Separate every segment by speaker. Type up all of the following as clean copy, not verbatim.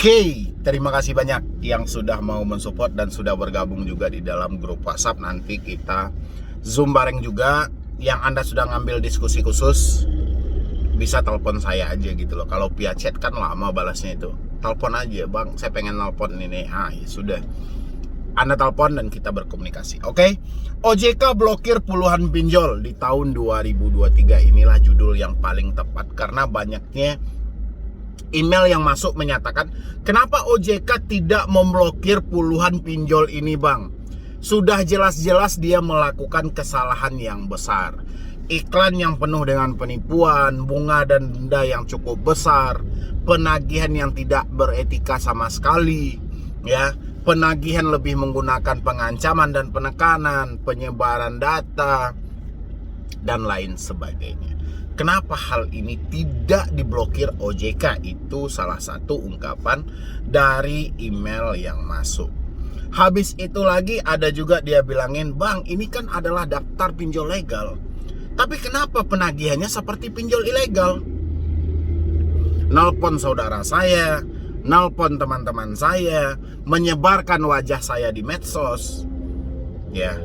Speaker 1: Oke, terima kasih banyak yang sudah mau mensupport dan sudah bergabung juga di dalam grup WhatsApp. Nanti kita Zoom bareng juga. Yang Anda sudah ngambil diskusi khusus, bisa telepon saya aja gitu loh. Kalau via chat kan lama balasnya itu. Telepon aja, Bang, saya pengen nelpon ini. Ya sudah. Anda telepon dan kita berkomunikasi. Oke? OJK blokir puluhan pinjol di tahun 2023. Inilah judul yang paling tepat karena banyaknya email yang masuk menyatakan, kenapa OJK tidak memblokir puluhan pinjol ini, Bang? Sudah jelas-jelas dia melakukan kesalahan yang besar. Iklan yang penuh dengan penipuan, bunga dan denda yang cukup besar, penagihan yang tidak beretika sama sekali, ya. Penagihan lebih menggunakan pengancaman dan penekanan, penyebaran data, dan lain sebagainya. Kenapa hal ini tidak diblokir OJK? Itu salah satu ungkapan dari email yang masuk. Habis itu lagi ada juga dia bilangin, Bang, ini kan adalah daftar pinjol legal. Tapi kenapa penagihannya seperti pinjol ilegal? Nelpon saudara saya, nelpon teman-teman saya, menyebarkan wajah saya di medsos. Ya,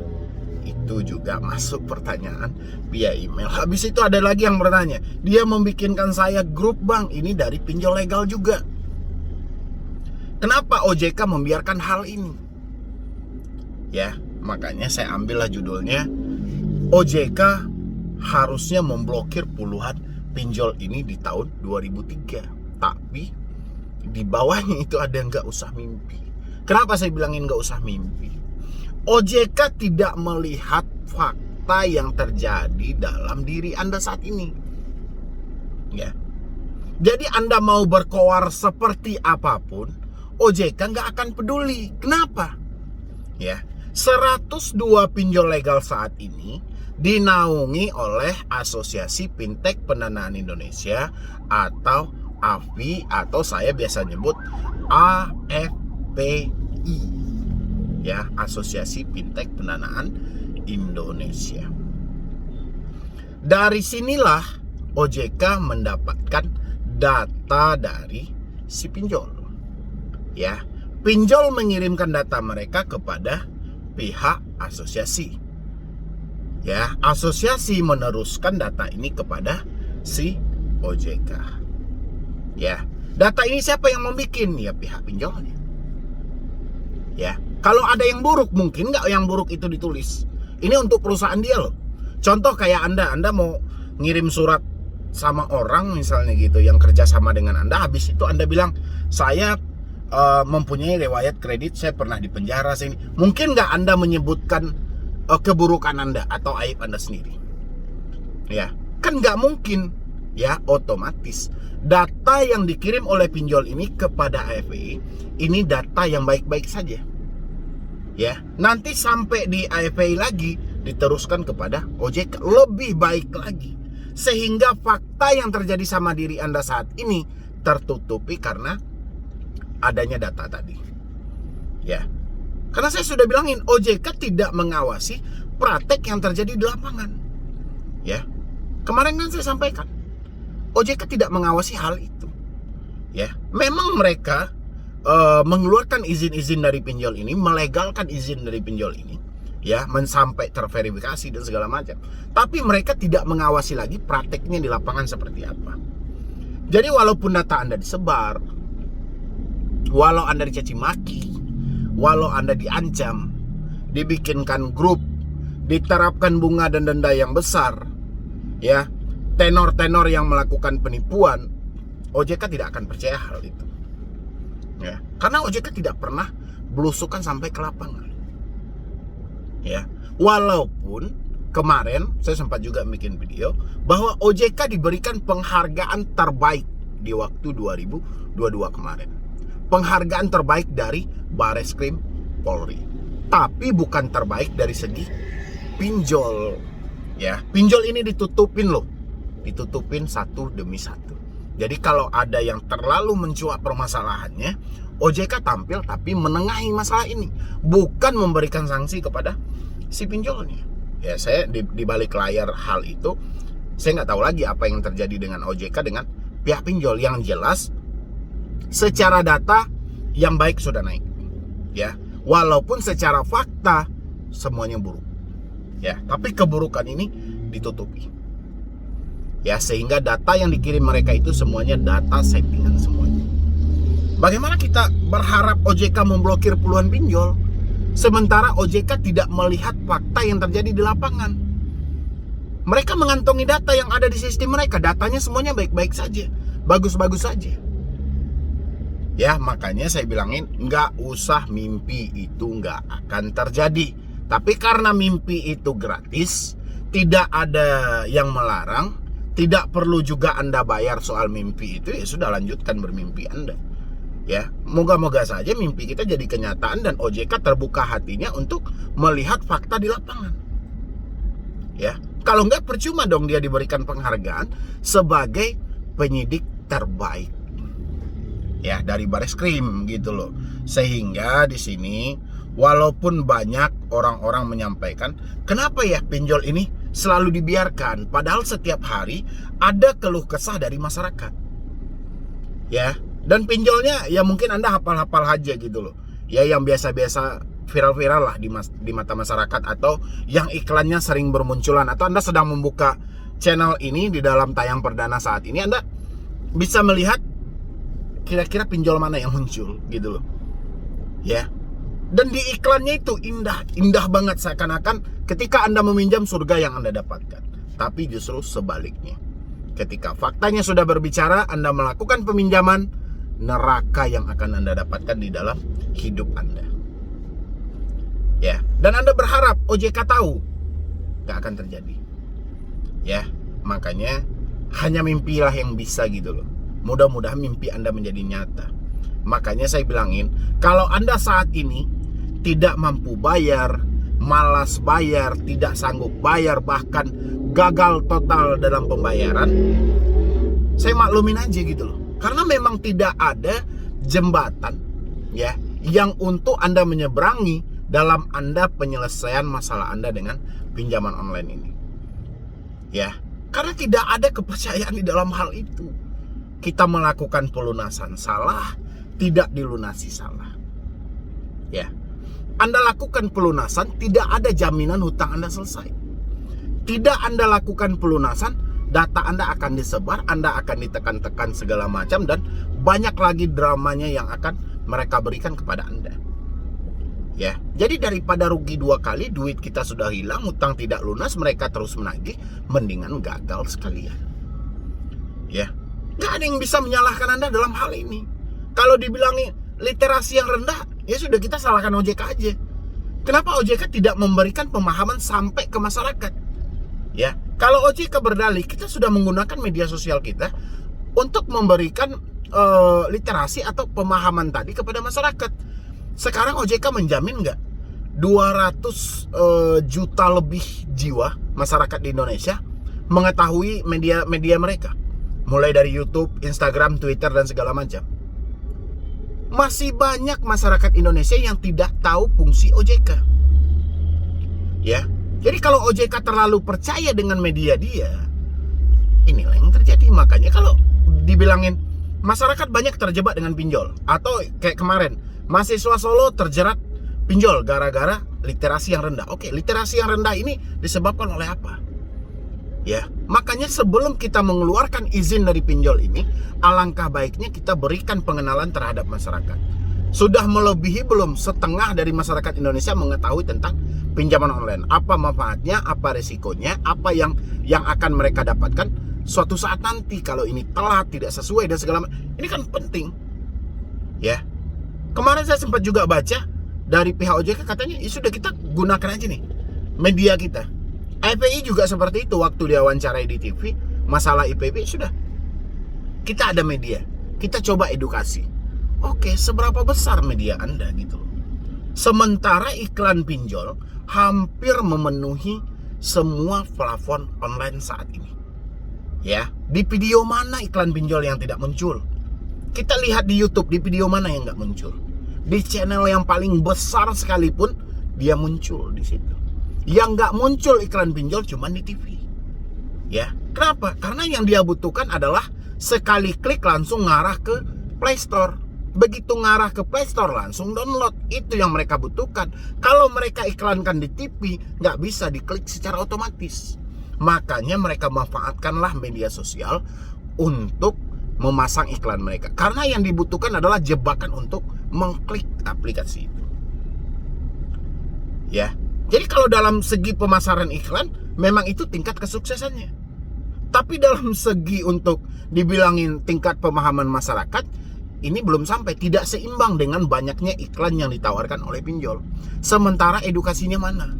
Speaker 1: itu juga masuk pertanyaan via email. Habis itu ada lagi yang bertanya, dia membikinkan saya grup, Bang, ini dari pinjol legal juga. Kenapa OJK membiarkan hal ini? Ya, makanya saya ambillah judulnya, OJK harusnya memblokir puluhan pinjol ini di tahun 2003. Tapi di bawahnya itu ada nggak usah mimpi. Kenapa saya bilangin nggak usah mimpi? OJK tidak melihat fakta yang terjadi dalam diri Anda saat ini. Ya. Jadi Anda mau berkoar seperti apapun, OJK nggak akan peduli. Kenapa? Ya. 102 pinjol legal saat ini dinaungi oleh Asosiasi Fintech Pendanaan Indonesia atau AFI, atau saya biasa nyebut AFPI. Ya, Asosiasi Fintech Pendanaan Indonesia. Dari sinilah OJK mendapatkan data dari si pinjol. Ya, pinjol mengirimkan data mereka kepada pihak asosiasi. Ya, asosiasi meneruskan data ini kepada si OJK. Ya, data ini siapa yang membuat? Ya, pihak pinjolnya. Ya, kalau ada yang buruk, mungkin nggak yang buruk itu ditulis. Ini untuk perusahaan dia loh. Contoh kayak Anda mau ngirim surat sama orang misalnya gitu, yang kerja sama dengan Anda. Habis itu Anda bilang, saya mempunyai riwayat kredit, saya pernah di penjara sini. Mungkin nggak Anda menyebutkan keburukan Anda atau aib Anda sendiri? Ya, kan nggak mungkin. Ya, otomatis data yang dikirim oleh pinjol ini kepada AFPI ini data yang baik-baik saja. Ya, nanti sampai di AFPI lagi diteruskan kepada OJK lebih baik lagi, sehingga fakta yang terjadi sama diri Anda saat ini tertutupi karena adanya data tadi. Ya, karena saya sudah bilangin, OJK tidak mengawasi praktek yang terjadi di lapangan. Ya, kemarin kan saya sampaikan, OJK tidak mengawasi hal itu. Ya, memang mereka mengeluarkan izin-izin dari pinjol ini, melegalkan izin dari pinjol ini, ya, sampai terverifikasi dan segala macam. Tapi mereka tidak mengawasi lagi prakteknya di lapangan seperti apa. Jadi walaupun data Anda disebar, walau Anda dicaci maki, walau Anda diancam, dibikinkan grup, diterapkan bunga dan denda yang besar, ya, tenor-tenor yang melakukan penipuan, OJK tidak akan percaya hal itu. Ya, karena OJK tidak pernah belusukan sampai ke lapangan. Ya, walaupun kemarin saya sempat juga bikin video bahwa OJK diberikan penghargaan terbaik di waktu 2022 kemarin. Penghargaan terbaik dari Bareskrim Polri. Tapi bukan terbaik dari segi pinjol. Ya, pinjol ini ditutupin loh. Ditutupin satu demi satu. Jadi kalau ada yang terlalu mencuat permasalahannya, OJK tampil tapi menengahi masalah ini, bukan memberikan sanksi kepada si pinjolnya. Ya, saya di balik layar hal itu, saya nggak tahu lagi apa yang terjadi dengan OJK dengan pihak pinjol. Yang jelas Secara data yang baik sudah naik, ya. Walaupun secara fakta semuanya buruk, ya. Tapi keburukan ini ditutupi, ya, sehingga data yang dikirim mereka itu semuanya data settingan semuanya. Bagaimana kita berharap OJK memblokir puluhan pinjol, sementara OJK tidak melihat fakta yang terjadi di lapangan? Mereka mengantongi data yang ada di sistem mereka, datanya semuanya baik-baik saja, bagus-bagus saja. Ya, makanya saya bilangin, nggak usah mimpi, itu nggak akan terjadi. Tapi karena mimpi itu gratis, tidak ada yang melarang, tidak perlu juga Anda bayar soal mimpi itu, ya sudah, lanjutkan bermimpi Anda. Ya, moga-moga saja mimpi kita jadi kenyataan dan OJK terbuka hatinya untuk melihat fakta di lapangan. Ya, kalau nggak percuma dong dia diberikan penghargaan sebagai penyidik terbaik, ya, dari Bareskrim gitu loh. Sehingga di sini walaupun banyak orang-orang menyampaikan, kenapa ya pinjol ini selalu dibiarkan, padahal setiap hari ada keluh kesah dari masyarakat, ya. Dan pinjolnya ya mungkin Anda hafal-hafal aja gitu loh, ya, yang biasa-biasa viral-viral lah di mata masyarakat, atau yang iklannya sering bermunculan, atau Anda sedang membuka channel ini di dalam tayang perdana saat ini, Anda bisa melihat kira-kira pinjol mana yang muncul gitu loh, ya. Dan di iklannya itu indah banget, seakan-akan ketika Anda meminjam surga yang Anda dapatkan. Tapi justru sebaliknya, ketika faktanya sudah berbicara, Anda melakukan peminjaman, neraka yang akan Anda dapatkan di dalam hidup Anda, ya. Dan Anda berharap OJK tahu, gak akan terjadi, ya. Makanya hanya mimpilah yang bisa gitu loh. Mudah-mudahan mimpi Anda menjadi nyata. Makanya saya bilangin, kalau Anda saat ini tidak mampu bayar, malas bayar, tidak sanggup bayar, bahkan gagal total dalam pembayaran, saya maklumin aja gitu loh. Karena memang tidak ada jembatan, ya, yang untuk Anda menyeberangi dalam Anda penyelesaian masalah Anda dengan pinjaman online ini, ya. Karena tidak ada kepercayaan di dalam hal itu. Kita melakukan pelunasan salah, tidak dilunasi salah, ya. Anda lakukan pelunasan, tidak ada jaminan hutang Anda selesai. Tidak Anda lakukan pelunasan, data Anda akan disebar, Anda akan ditekan-tekan segala macam, dan banyak lagi dramanya yang akan mereka berikan kepada Anda, ya. Jadi daripada rugi dua kali, duit kita sudah hilang, hutang tidak lunas, mereka terus menagih, mendingan gagal sekalian, ya. Gak ada yang bisa menyalahkan Anda dalam hal ini. Kalau dibilangi literasi yang rendah, ya sudah, kita salahkan OJK aja. Kenapa OJK tidak memberikan pemahaman sampai ke masyarakat, ya? Kalau OJK berdalih, kita sudah menggunakan media sosial kita untuk memberikan literasi atau pemahaman tadi kepada masyarakat. Sekarang OJK menjamin nggak 200 juta lebih jiwa masyarakat di Indonesia mengetahui media mereka, mulai dari YouTube, Instagram, Twitter, dan segala macam. Masih banyak masyarakat Indonesia yang tidak tahu fungsi OJK, ya. Jadi kalau OJK terlalu percaya dengan media dia, inilah yang terjadi. Makanya kalau dibilangin masyarakat banyak terjebak dengan pinjol, atau kayak kemarin mahasiswa Solo terjerat pinjol gara-gara literasi yang rendah. Oke, literasi yang rendah ini disebabkan oleh apa? Ya, makanya sebelum kita mengeluarkan izin dari pinjol ini, alangkah baiknya kita berikan pengenalan terhadap masyarakat. Sudah melebihi belum setengah dari masyarakat Indonesia mengetahui tentang pinjaman online? Apa manfaatnya, apa resikonya, apa yang akan mereka dapatkan suatu saat nanti kalau ini telat, tidak sesuai, dan segala macam. Ini kan penting, ya. Kemarin saya sempat juga baca dari pihak OJK, katanya ya sudah, kita gunakan aja nih media kita. FPI juga seperti itu, waktu diwawancarai di TV masalah IPB, sudah, kita ada media, kita coba edukasi. Oke, seberapa besar media Anda gitu loh. Sementara iklan pinjol hampir memenuhi semua plafon online saat ini, ya. Di video mana iklan pinjol yang tidak muncul? Kita lihat di YouTube, di video mana yang nggak muncul? Di channel yang paling besar sekalipun dia muncul di situ. Yang nggak muncul iklan pinjol cuma di TV, ya. Kenapa? Karena yang dia butuhkan adalah sekali klik langsung ngarah ke Play Store. Begitu ngarah ke Play Store langsung download. Itu yang mereka butuhkan. Kalau mereka iklankan di TV, nggak bisa diklik secara otomatis. Makanya mereka manfaatkanlah media sosial untuk memasang iklan mereka. Karena yang dibutuhkan adalah jebakan untuk mengklik aplikasi itu. Ya. Jadi kalau dalam segi pemasaran iklan, memang itu tingkat kesuksesannya. Tapi dalam segi untuk dibilangin tingkat pemahaman masyarakat, ini belum sampai, tidak seimbang dengan banyaknya iklan yang ditawarkan oleh pinjol. Sementara edukasinya mana?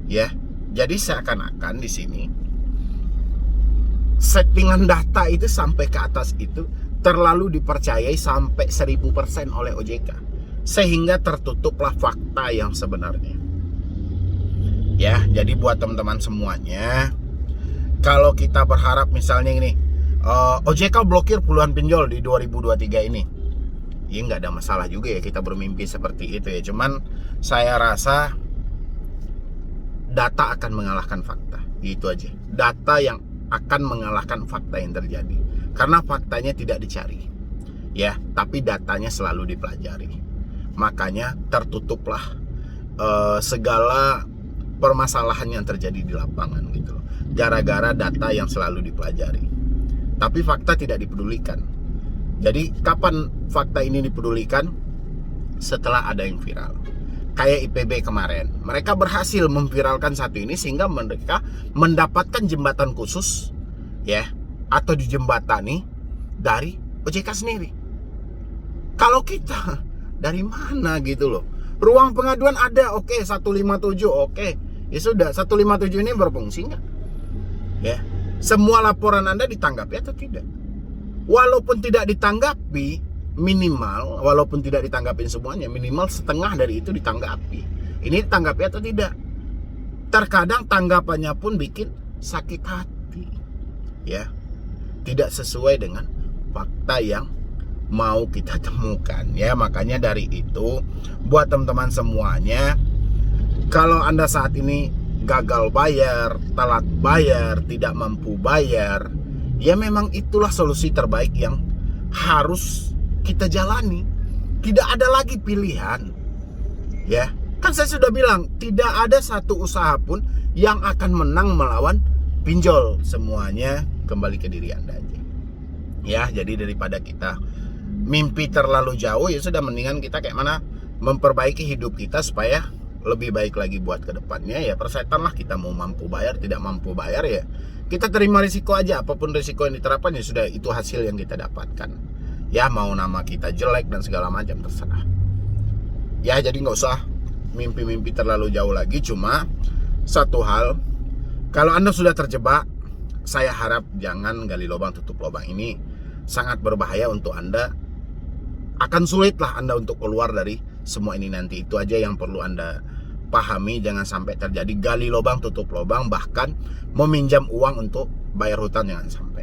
Speaker 1: Ya, jadi seakan-akan di sini settingan data itu sampai ke atas itu terlalu dipercayai sampai 1000% oleh OJK, sehingga tertutuplah fakta yang sebenarnya. Ya, jadi buat teman-teman semuanya, kalau kita berharap misalnya ini OJK blokir puluhan pinjol di 2023 ini, ya nggak ada masalah juga ya kita bermimpi seperti itu ya. Cuman saya rasa data akan mengalahkan fakta, gitu aja. Data yang akan mengalahkan fakta yang terjadi, karena faktanya tidak dicari, ya, tapi datanya selalu dipelajari. Makanya tertutuplah segala permasalahan yang terjadi di lapangan gitu loh, gara-gara data yang selalu dipelajari. Tapi fakta tidak dipedulikan. Jadi kapan fakta ini dipedulikan? Setelah ada yang viral. Kayak IPB kemarin, mereka berhasil memviralkan satu ini sehingga mereka mendapatkan jembatan khusus, ya, atau dijembatani dari OJK sendiri. Kalau kita dari mana gitu loh? Ruang pengaduan ada, oke, 157, oke. Ya sudah, 157 ini berfungsi nggak? Ya. Semua laporan Anda ditanggapi atau tidak? Walaupun tidak ditanggapi, minimal, walaupun tidak ditanggapin semuanya, minimal setengah dari itu ditanggapi. Ini ditanggapi atau tidak? Terkadang tanggapannya pun bikin sakit hati, ya, tidak sesuai dengan fakta yang mau kita temukan, ya. Makanya dari itu, buat teman-teman semuanya, kalau Anda saat ini gagal bayar, telat bayar, tidak mampu bayar, ya memang itulah solusi terbaik yang harus kita jalani. Tidak ada lagi pilihan, ya. Kan saya sudah bilang, tidak ada satu usaha pun yang akan menang melawan pinjol. Semuanya kembali ke diri Anda aja, ya. Jadi daripada kita mimpi terlalu jauh, ya sudah, mendingan kita kayak mana memperbaiki hidup kita supaya lebih baik lagi buat kedepannya. Ya persetan lah, kita mau mampu bayar, tidak mampu bayar, ya kita terima risiko aja. Apapun risiko yang diterapkan, ya sudah, itu hasil yang kita dapatkan. Ya mau nama kita jelek dan segala macam, terserah. Ya jadi nggak usah mimpi-mimpi terlalu jauh lagi. Cuma satu hal, kalau Anda sudah terjebak, saya harap jangan gali lubang tutup lubang. Ini sangat berbahaya untuk Anda. Akan sulit lah Anda untuk keluar dari semua ini nanti. Itu aja yang perlu Anda pahami. Jangan sampai terjadi gali lubang tutup lubang, bahkan meminjam uang untuk bayar hutang, jangan sampai.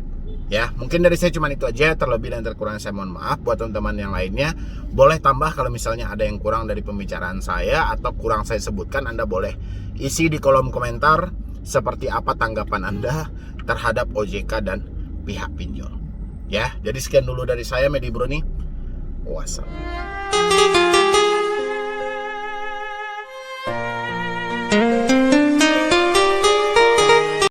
Speaker 1: Ya, mungkin dari saya cuma itu aja. Terlebih dan terkurang saya mohon maaf. Buat teman-teman yang lainnya, boleh tambah kalau misalnya ada yang kurang dari pembicaraan saya atau kurang saya sebutkan. Anda boleh isi di kolom komentar seperti apa tanggapan Anda terhadap OJK dan pihak pinjol. Ya, jadi sekian dulu dari saya, Medi Bruni. Wassalam.